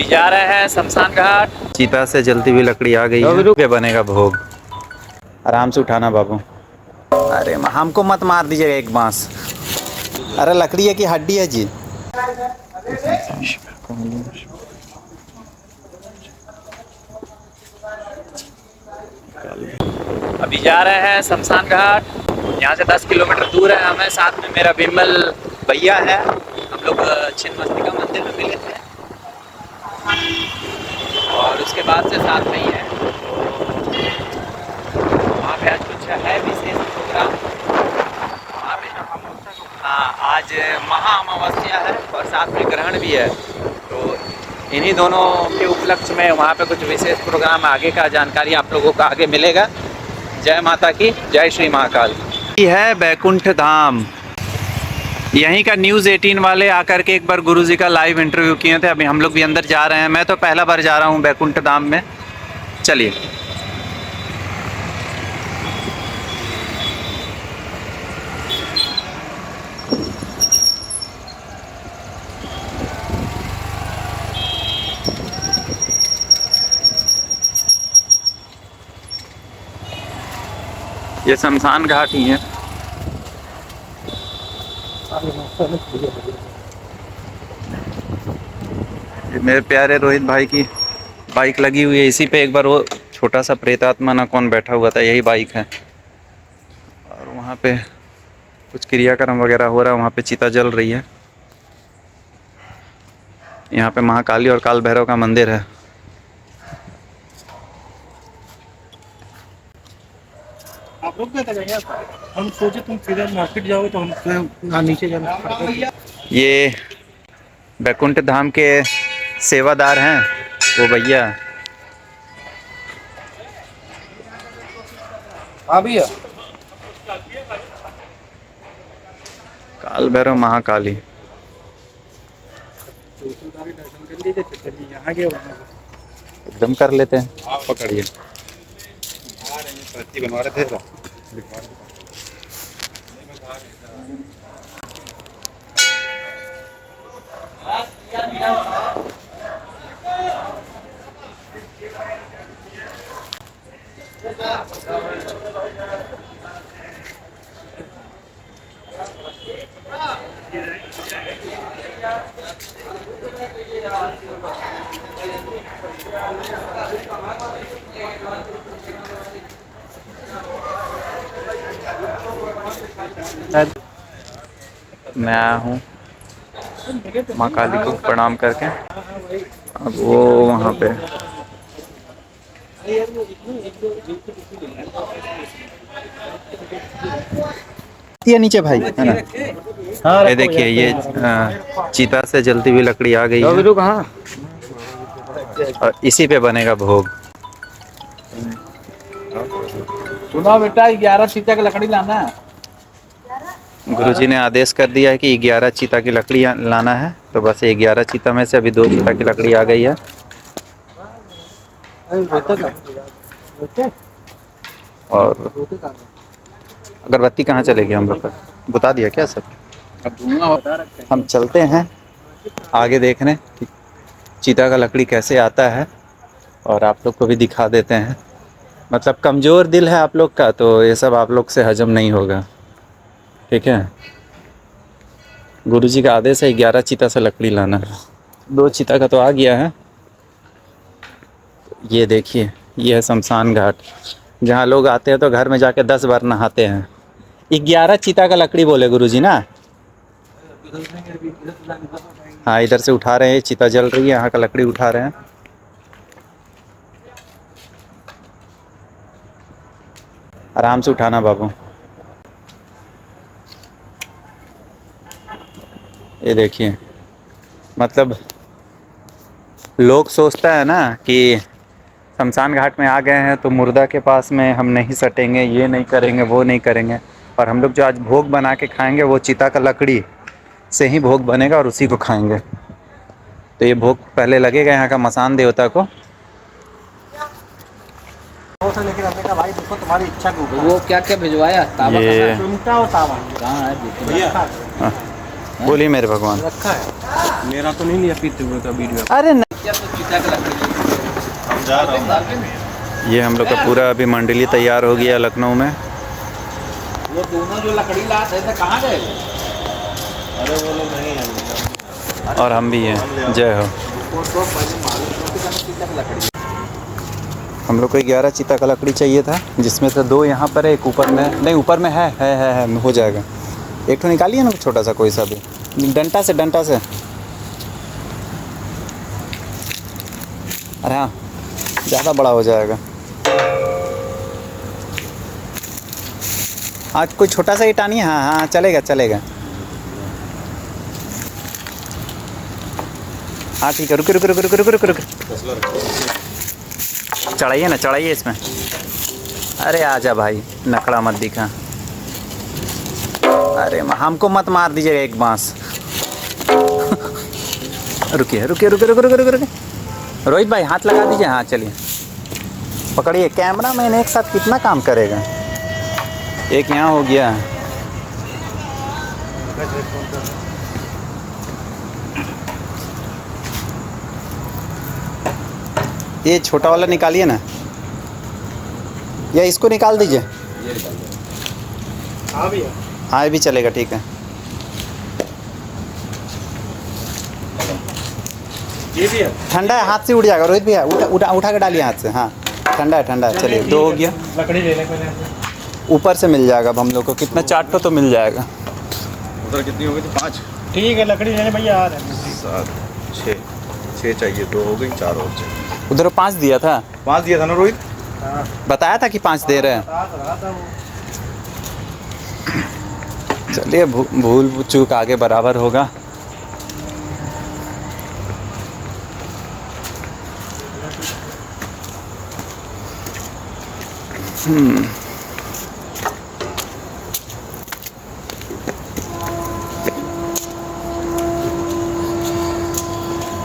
जा रहे हैं शमशान घाट। चीता से जलती हुई लकड़ी आ गई है, पे बनेगा भोग। आराम से उठाना बाबू। अरे हमको मत मार दीजिएगा एक बांस। अरे लकड़ी है कि हड्डी है जी? अभी जा रहे हैं शमशान घाट। यहाँ से 10 किलोमीटर दूर है। हमें साथ में मेरा बिमल भैया है। हम लोग छिन्नमस्तिका मंदिर में मिले थे और उसके बाद से साथ में ही है। वहाँ पे आज कुछ है विशेष प्रोग्राम। वहाँ पे हाँ, आज महा अमावस्या है और साथ में ग्रहण भी है, तो इन्हीं दोनों के उपलक्ष्य में वहाँ पे कुछ विशेष प्रोग्राम। आगे का जानकारी आप लोगों को आगे मिलेगा। जय माता की, जय श्री महाकाल। ये है बैकुंठ धाम। यहीं का न्यूज़ 18 वाले आकर के एक बार गुरुजी का लाइव इंटरव्यू किए थे। अभी हम लोग भी अंदर जा रहे हैं। मैं तो पहला बार जा रहा हूँ बैकुंठ धाम में। चलिए। ये शमशान घाट ही है। ये मेरे प्यारे रोहित भाई की बाइक लगी हुई है। इसी पे एक बार वो छोटा सा प्रेतात्मा ना कौन बैठा हुआ था, यही बाइक है। और वहाँ पे कुछ क्रियाक्रम वगैरह हो रहा है। वहाँ पे चिता जल रही है। यहाँ पे महाकाली और काल भैरव का मंदिर है। आप लोग क्या करेंगे? हम सोचे तुम सीधे मार्केट जाओगे तो हम नीचे जाना पड़ेगा। ये बैकुंठ धाम के सेवादार हैं वो भैया। हाँ भैया। काल भैरव महाकाली। दर्शन कर लीजिए, चलिए यहाँ के एकदम कर लेते हैं। पकड़िए। बनवा रहे थे। मैं आया हूँ माँ काली को प्रणाम करके। अब वो वहाँ पे ये नीचे भाई है ना। हाँ, ये देखिए ये चीता से जलती हुई लकड़ी आ गई है कहाँ? और इसी पे बनेगा भोग। सुना बेटा, 11 चीता की लकड़ी लाना है। गुरुजी ने आदेश कर दिया है कि 11 चीता की लकड़ी लाना है। तो बस 11 चीता में से अभी 2 चीता की लकड़ी आ गई है। और अगरबत्ती कहाँ चलेगी? हम लोग बता दिया क्या सब? हम चलते हैं आगे देखने कि चीता का लकड़ी कैसे आता है और आप लोग को भी दिखा देते हैं। मतलब कमज़ोर दिल है आप लोग का, तो ये सब आप लोग से हजम नहीं होगा, ठीक है। गुरुजी का आदेश है 11 चीता से लकड़ी लाना। 2 चीता का तो आ गया है। ये देखिए, ये है शमशान घाट, जहाँ लोग आते हैं तो घर में जाके 10 बार नहाते हैं। 11 चीता का लकड़ी बोले गुरुजी ना। हाँ, इधर से उठा रहे हैं। चीता जल रही है, यहाँ का लकड़ी उठा रहे हैं। आराम से उठाना बाबू। ये देखिए, मतलब लोग सोचता है ना कि शमशान घाट में आ गए हैं तो मुर्दा के पास में हम नहीं सटेंगे, ये नहीं करेंगे, वो नहीं करेंगे। और हम लोग जो आज भोग बना के खाएंगे वो चीता का लकड़ी से ही भोग बनेगा और उसी को खाएंगे। तो ये भोग पहले लगेगा यहाँ का मसान देवता को। भाई देखो तुम्हारी इच्छा को। वो क्या क्या भिजवाया? तावा ये चिमटा और तावा कहाँ है? बोलिए मेरे भगवान। रखा है। मेरा तो नहीं लिया पीते हुए का वीडियो। अरे नहीं। या तो चीता का लकड़ी हम जा रहे हैं। ये हम लोग का पूरा अभी मंडली तैयार हो गया लखनऊ में। वो दोनों जो लकड़ी लाते थे कहाँ गए? अरे वो लोग नहीं हैं। और हम भी हैं। जय हो। तो पहले मालूम तो कि चीता का लकड़ी। हम लोग को 11 चीता का लकड़ी चाहिए था, जिसमें से 2 यहाँ पर है, एक ऊपर में नहीं, ऊपर में है हो जाएगा। एक तो निकालिए ना छोटा सा कोई सा भी, डंटा से। अरे हाँ, ज़्यादा बड़ा हो जाएगा। आज कोई छोटा सा ही टानिए। हाँ चलेगा। हाँ ठीक है, रुक। चढ़ाइए इसमें। अरे आजा भाई, नखड़ा मत दिखा। अरे हमको मत मार दीजिएगा एक बांस। रुकिए। रोहित भाई हाथ लगा दीजिए। हाँ चलिए, पकड़िए। कैमरा मैन एक साथ कितना काम करेगा। एक यहाँ हो गया। ये छोटा वाला निकालिए ना, या इसको निकाल दीजिए। हाँ भैया, हाँ ये भी चलेगा, ठीक है। ये भी है। ठंडा है, हाथ से उड़ जाएगा। रोहित भैया उठा के डालिए हाथ से। हाँ ठंडा है। चलिए 2 हो गया। लकड़ी ले लें पहले। ऊपर से मिल जाएगा अब हम लोग को। कितना 4 तो मिल जाएगा। उधर कितनी हो गई थी? 5। ठीक है, लकड़ी ले लें भैया। आ रहे हैं। 7 6 चाहिए, 2 हो गई, 4 और चाहिए। उधर 5 दिया था। 5 दिया था ना रोहित? हाँ, बताया था कि 5 दे रहे हैं। रहा था वो। चलिए, भूल चूक आगे बराबर होगा।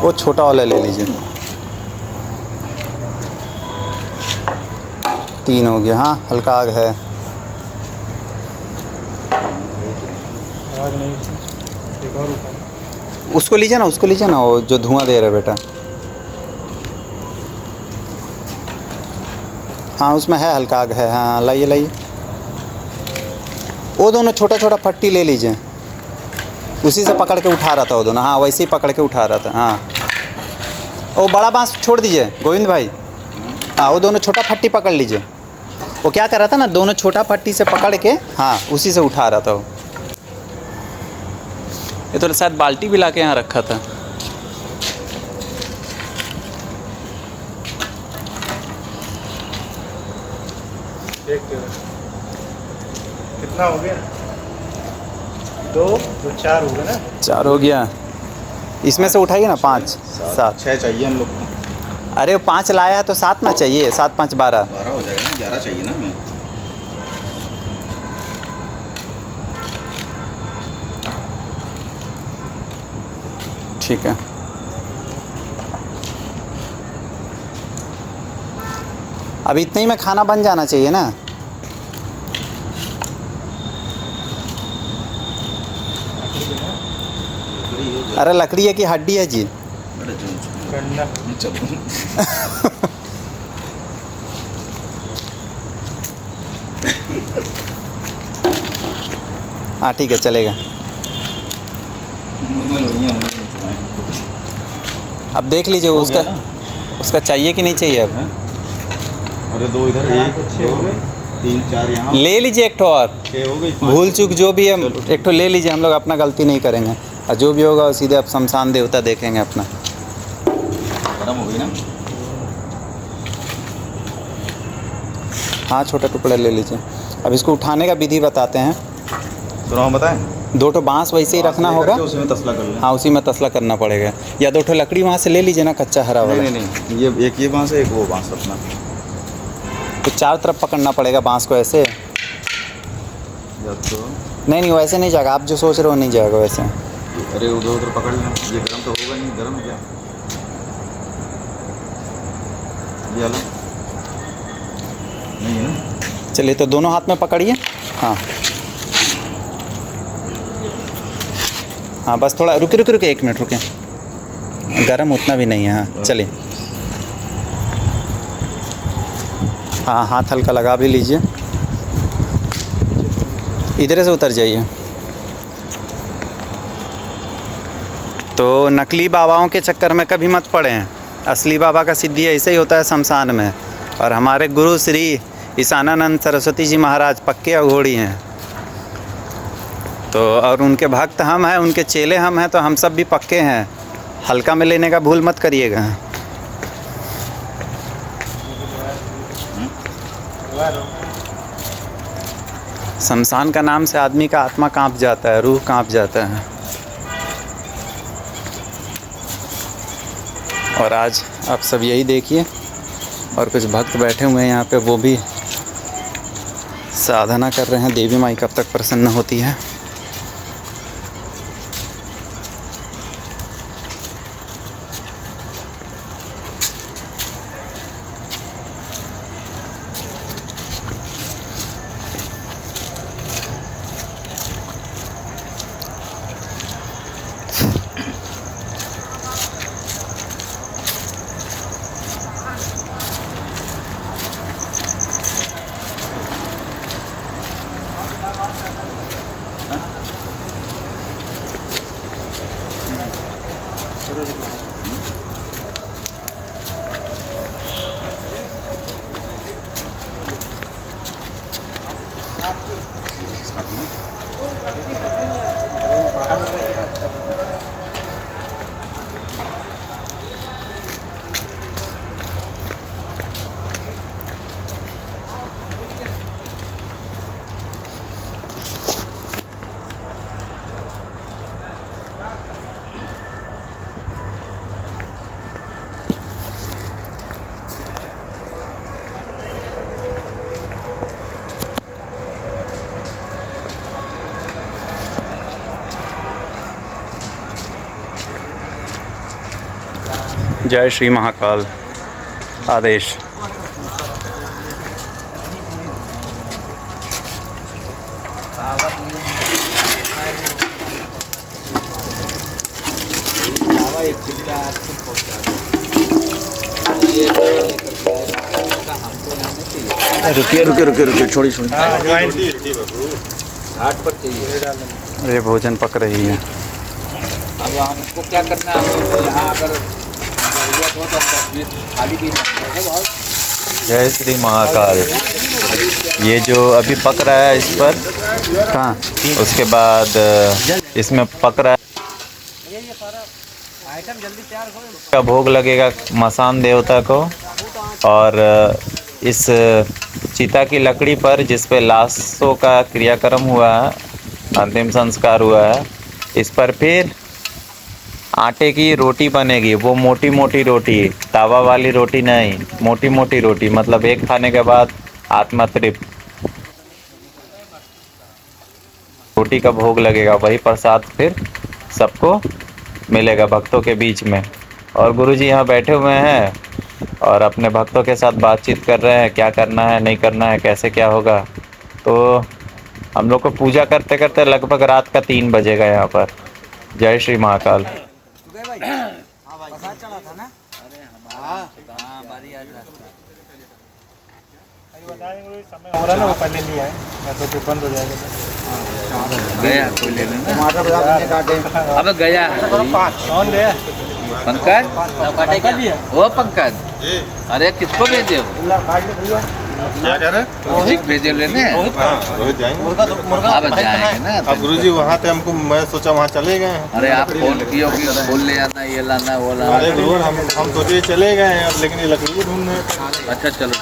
वो छोटा वाला ले लीजिए। 3 हो गया। हाँ हल्का आग है। आग नहीं, एक और ऊपर। उसको लीजिए ना, वो जो धुआं दे रहा है बेटा। हाँ उसमें है, हल्का आग है। हाँ लाइए। वो दोनों छोटा फट्टी ले लीजिए। उसी से पकड़ के उठा रहा था वो दोनों। हाँ वैसे ही पकड़ के उठा रहा था। हाँ वो बड़ा बांस छोड़ दीजिए गोविंद भाई। हाँ वो दोनों छोटा फट्टी पकड़ लीजिए। वो क्या कर रहा था ना, दोनों छोटा फट्टी से पकड़ के, हाँ उसी से उठा रहा था वो। ये तो शायद बाल्टी भी ला के यहाँ रखा था। कितना हो गया? 2 तो 4 हो गया ना। 4 हो गया। इसमें से उठाइए ना 5 7। 6 चाहिए हम लोग को। अरे 5 लाया है तो 7 ना चाहिए। 7 5 12 12 हो जाएगा ना, 11 चाहिए ना हमें। ठीक है। अब इतने ही में खाना बन जाना चाहिए ना। अरे लकड़ी है कि हड्डी है जी? गन्ना। हाँ ठीक है, चलेगा। अब देख लीजिए उसका चाहिए कि नहीं चाहिए अब। अरे 2 इधर, 1 2 3 4 यहाँ ले लीजिए एक ठो और। 6 हो गई। भूल चूक जो भी है एक ठो ले लीजिए। हम लोग अपना गलती नहीं करेंगे, और जो भी होगा सीधे अब शमशान देवता देखेंगे अपना। खत्म हो गई ना। हाँ छोटा टुकड़ा ले लीजिए। अब इसको उठाने का विधि बताते हैं। तो हम बताएं। 2 ठो बांस वैसे ही रखना होगा। उसमें तसला कर लें। हाँ उसी में तसला करना पड़ेगा, या 2 ठो लकड़ी वहाँ से ले लीजिए ना, कच्चा हरा वाला। नहीं, ये एक ये बांस है, एक वो बांस रखना। तो 4 तरफ पकड़ना पड़ेगा बांस को ऐसे। या तो नहीं वैसे नहीं जाएगा, आप जो सोच रहे हो नहीं जाएगा वैसे। अरे उधर पकड़ लें। ये गर्म तो होगा नहीं, गर्म है क्या? ये वाला नहीं है ना। चलिए तो दोनों हाथ में पकड़िए। हाँ हाँ बस थोड़ा रुके 1 मिनट रुके। गरम उतना भी नहीं है। हाँ चलिए, हाँ हाथ हल्का लगा भी लीजिए। इधर से उतर जाइए। तो नकली बाबाओं के चक्कर में कभी मत पड़े हैं। असली बाबा का सिद्धि ऐसे ही होता है शमशान में। और हमारे गुरु श्री ईशानानंद सरस्वती जी महाराज पक्के अघोड़ी हैं। तो और उनके भक्त हम हैं, उनके चेले हम हैं, तो हम सब भी पक्के हैं। हल्का में लेने का भूल मत करिएगा। शमशान का नाम से आदमी का आत्मा कांप जाता है, रूह कांप जाता है। और आज आप सब यही देखिए। और कुछ भक्त बैठे हुए हैं यहाँ पे, वो भी साधना कर रहे हैं। देवी माई कब तक प्रसन्न होती है। जय श्री महाकाल। आदेश। रुकिए रुकिए रुकिए रुकिए, छोड़ी छोड़ी। घाट पर चाहिए। ये भोजन पक रही है। अब हमको क्या करना है, हमको यहाँ अगर जरूरत हो तो हम खाली भी जय श्री महाकाल। ये जो अभी पक रहा है इस पर, हाँ, उसके बाद इसमें पक रहा है का भोग लगेगा मसान देवता को। और इस चिता की लकड़ी पर जिस पे लाशों का क्रियाक्रम हुआ है, अंतिम संस्कार हुआ है, इस पर फिर आटे की रोटी बनेगी। वो मोटी मोटी रोटी, तावा वाली रोटी नहीं, मोटी मोटी रोटी। मतलब एक खाने के बाद आत्मा तृप्त। रोटी का भोग लगेगा, वही प्रसाद फिर सबको मिलेगा भक्तों के बीच में। और गुरुजी यहाँ बैठे हुए हैं और अपने भक्तों के साथ बातचीत कर रहे हैं, क्या करना है नहीं करना है, कैसे क्या होगा। तो हम लोग को पूजा करते करते लगभग रात का 3 बजेगा यहाँ पर। जय श्री महाकाल। समय हो रहा है ना, वो पहले नहीं आए, तो फिर बंद हो जाएगा। गया कोई ले लेना। अब गया कौन गया? पंकज वो पंकज, अरे किसको भेजे हो? क्या कह रहे? रोहित भेजे लेने। रोहित जाएंगे। अब जाएंगे ना। अब गुरुजी वहाँ थे, हमको मैं सोचा वहाँ चले गए हैं। अरे आप फोन किए हो कि फूल ले आना, ये लाना वो लाना। अरे गुरु हम सोचे चले गए हैं, अब लेकिन ये लकड़ी ढूंढने। अच्छा चलो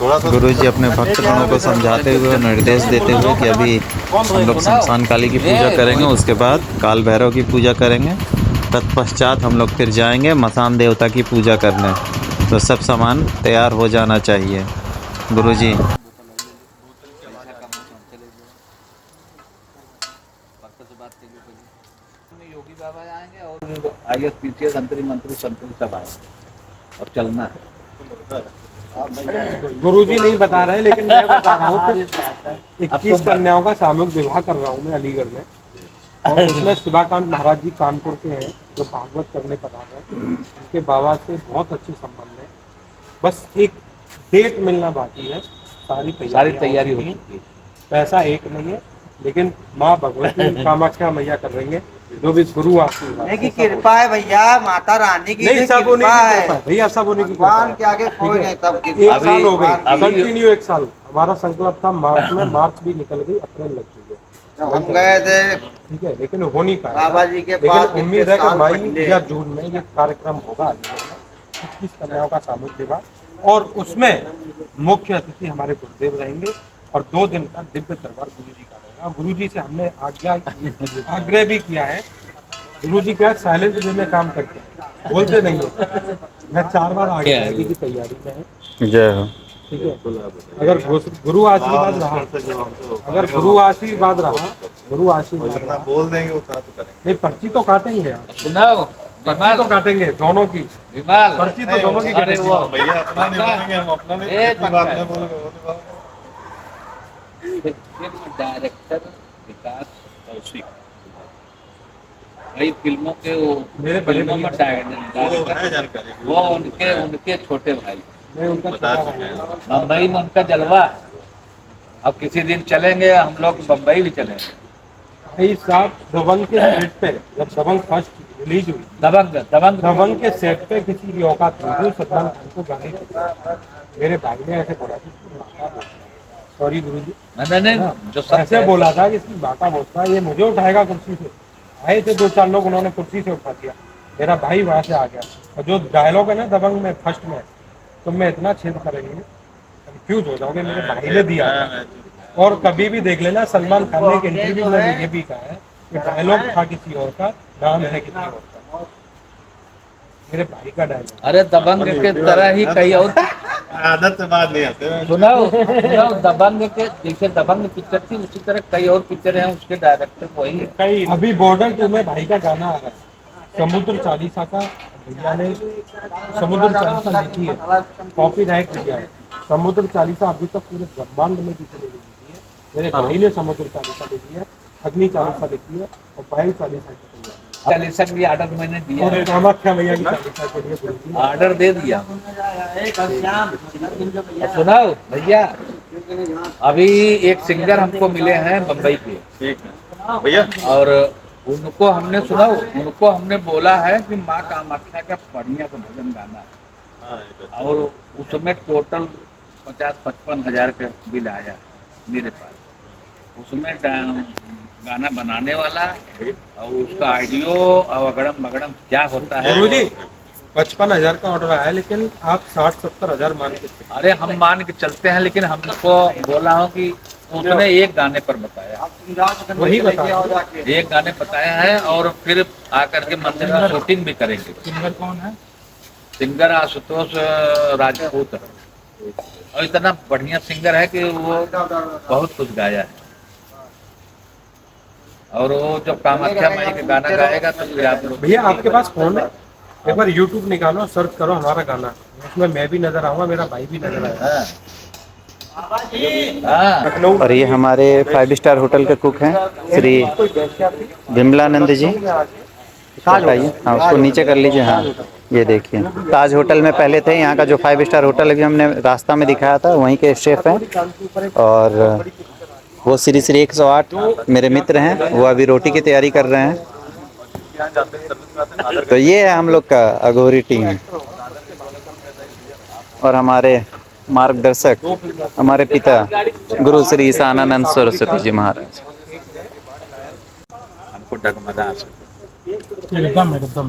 थोड़ा सा गुरुजी अपने भक्तगणों को समझाते हुए, निर्देश देते हुए कि अभी हम लोग शमशान काली की पूजा करेंगे, उसके बाद काल भैरव की पूजा करेंगे, तत्पश्चात हम लोग फिर जाएंगे मसान देवता की पूजा करने। तो सब सामान तैयार हो जाना चाहिए। गुरुजी योगी बाबा आएंगे और आईएस पीसीएस मंत्री सब आए और चलना है। गुरुजी नहीं बता रहे, लेकिन मैं बता रहा हूँ। 21 कन्याओं का सामूहिक विवाह कर रहा हूँ मैं अलीगढ़ में, और उसमें शिवाकांत महाराज जी कानपुर के हैं। जो भागवत करने पर आ गए, उनके बाबा से बहुत अच्छी संबंध है। बस एक डेट मिलना बाकी है, सारी तैयारी हो चुकी है। पैसा एक नहीं है, लेकिन माँ भगवती कामाख्या मैया कर रही है, जो भी गुरु आशीर्वाद की कृपा है भैया, माता रानी की नहीं, सब होने कृपा की है। कृपा है भैया, सब होने की कृपा भगवान है। के आगे कोई नहीं, सब एक कृपा। साल हो गई, अभी कंटिन्यू एक साल। हमारा संकल्प था मार्च में, मार्च भी निकल गई, अप्रैल लग चुकी है, हम गए थे ठीक है, लेकिन हो नहीं पाया। बाबा जी के लेकिन पास, उम्मीद है कि साल मई पहले। या जून में ये कार्यक्रम होगा। 21 कन्याओं का सामूहिक विवाह, और उसमें मुख्य अतिथि हमारे गुरुदेव रहेंगे, और 2 दिन का दिव्य दरबार गुरु जी का रहेगा। गुरु जी से हमने आग्रह भी किया है। गुरु जी क्या साइलेंट वे में काम करते हैं, बोलते नहीं है। मैं 4 बार आगे आने की तैयारी में है, जय हो। ठीक है। अगर गुरु आशीर्वाद रहा, अगर गुरु आशीर्वाद रहा, गुरु आशीर्वाद रहा, बोल देंगे उतना तो करेंगे। नहीं पर्ची तो काटेंगे यार, सुनाओ पर्ची तो काटेंगे दोनों की, विमाल, पर्ची तो दोनों की अरे काटेंगे। वो भैया अपना नहीं बोलेंगे, हम अपना नहीं, एक अपनी बात नहीं बोलेंगे। फिल्म डायरेक्टर विकास कौशिक, कई फिल्मों के वो मेरे बड़े फिल्मों में भैया, डायरेक्टर, है जानकारी, वो उनके छोटे भाई। मैं उनका बता छोटा चुके हैं। भाई हूँ। बम्बई में उनका जलवा। अब किसी दिन चलेंगे हम लोग, बम्बई भी चलेंगे। भाई साहब, दबंग के सेट पे, जब दबंग फर्स्ट रिलीज हुई, दबंग के सेट पे किसी की औकात नहीं थी सलमान खान को गाने की। मेरे भाई ने ऐसे बोला था, सॉरी गुरु जी, नहीं जो सब ऐसे बोला था कि इसकी बाका बोलता है, ये मुझे उठाएगा कुर्सी से। आए थे 2-4 लोग, उन्होंने कुर्सी से उठा दिया, मेरा भाई वहां से आ गया। और जो डायलॉग है ना दबंग में फर्स्ट में, तुम मैं इतना छेद करेंगे, कंफ्यूज हो जाओगे, मेरे भाई ने दिया था। और कभी भी देख लेना, सलमान खान ने एक इंटरव्यू में ये भी कहा है कि डायलॉग था किसी और का, नाम है किसी और का, मेरे भाई का डायलॉग। अरे दबंग के तरह ही कई और आदत से बात नहीं आते। सुनाओ दबंग के, जैसे दबंग पिक्चर थी उसी तरह कई और पिक्चर हैं, उसके डायरेक्टर वही है। कई अभी बॉर्डर 2 में भाई का गाना आ रहा है, समुद्र चालीसा का। भैया ने समुद्र चालीसा लिखी है, कॉपी राइट किया है। समुद्र चालीसा अभी तक पूरे ब्रह्मांड में किसी ने लिखी है, मेरे भाई ने समुद्र चालीसा लिखी है, अग्नि चालीसा लिखी है, और वायु चालीसा की तैयारी। चालीसा भी ऑर्डर मैंने दिया और है, कामाख्या मैया की चालीसा के लिए गुरु जी ने ऑर्डर दे दिया। सुनाओ भैया, अभी एक सिंगर हमको मिले हैं बम्बई के, ठीक है भैया। और उनको हमने बोला है कि माँ कामाख्या का बढ़िया का भजन गाना है, और उसमें टोटल 50-55 हजार का बिल आया मेरे पास। उसमें गाना बनाने वाला और उसका ऑडियो और अगड़म बगड़म क्या होता है। गुरु जी 55,000 का ऑर्डर आया है, लेकिन आप 60-70 हजार मान के चलिए। अरे हम मान के चलते हैं, लेकिन हमको बोला हूँ कि उसने एक गाने पर बताया, वही बताया। एक गाने बताया है, और फिर आकर के मंदिर में शूटिंग भी करेंगे। सिंगर कौन है? सिंगर आशुतोष राजपूत है, और इतना बढ़िया सिंगर है कि वो बहुत कुछ गाया है। और वो जब कामाख्या माई का गाना गाएगा तो फिर आप लोग। भैया आपके पास फोन है? एक बार YouTube निकालो, सर्च करो हमारा गाना, उसमें मैं भी नजर आऊंगा, मेरा भाई भी नजर आएगा। हाँ और ये हमारे 5 स्टार होटल के कुक हैं श्री विमलानंद जी। हटाइए, हाँ उसको नीचे कर लीजिए। हाँ ये देखिए, ताज होटल में पहले थे, यहाँ का जो 5 स्टार होटल अभी हमने रास्ता में दिखाया था वहीं के शेफ हैं। और वो श्री 108 मेरे मित्र हैं, वो अभी रोटी की तैयारी कर रहे हैं। तो ये है हम लोग का अघोरी टीम, और हमारे मार्गदर्शक हमारे पिता गुरु श्री ईशानानंद सरस्वती जी महाराज। हमको डगमगा एकदम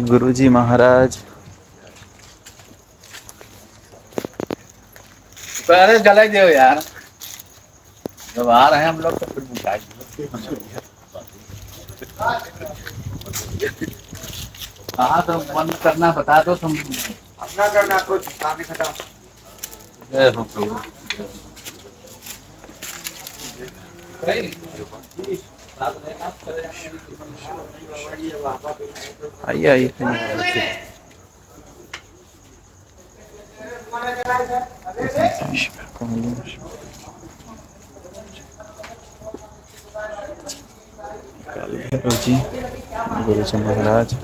गुरु जी महाराज अरे जला दो यार, जब आ रहे हैं हम लोग तो फिर बुझाइए। हाँ तो बंद करना बता दो तुम। अपना करना कुछ खाने खत्म। जय हो प्रभु। आइए आइए। काल भैरव जी, गुरु जी महाराज।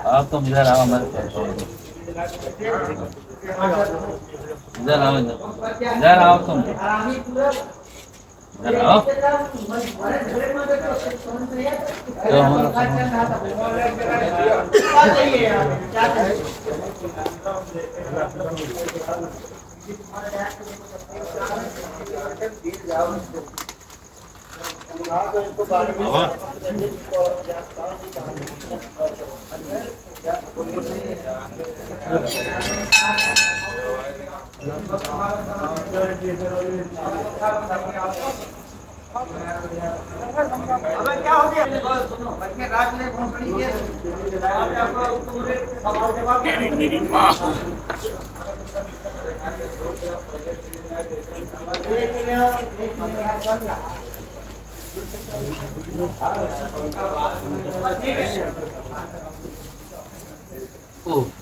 आप तुम इधर आओ हमारे पास। इधर आओ, इधर आओ तुम, इधर आओ। तो ओ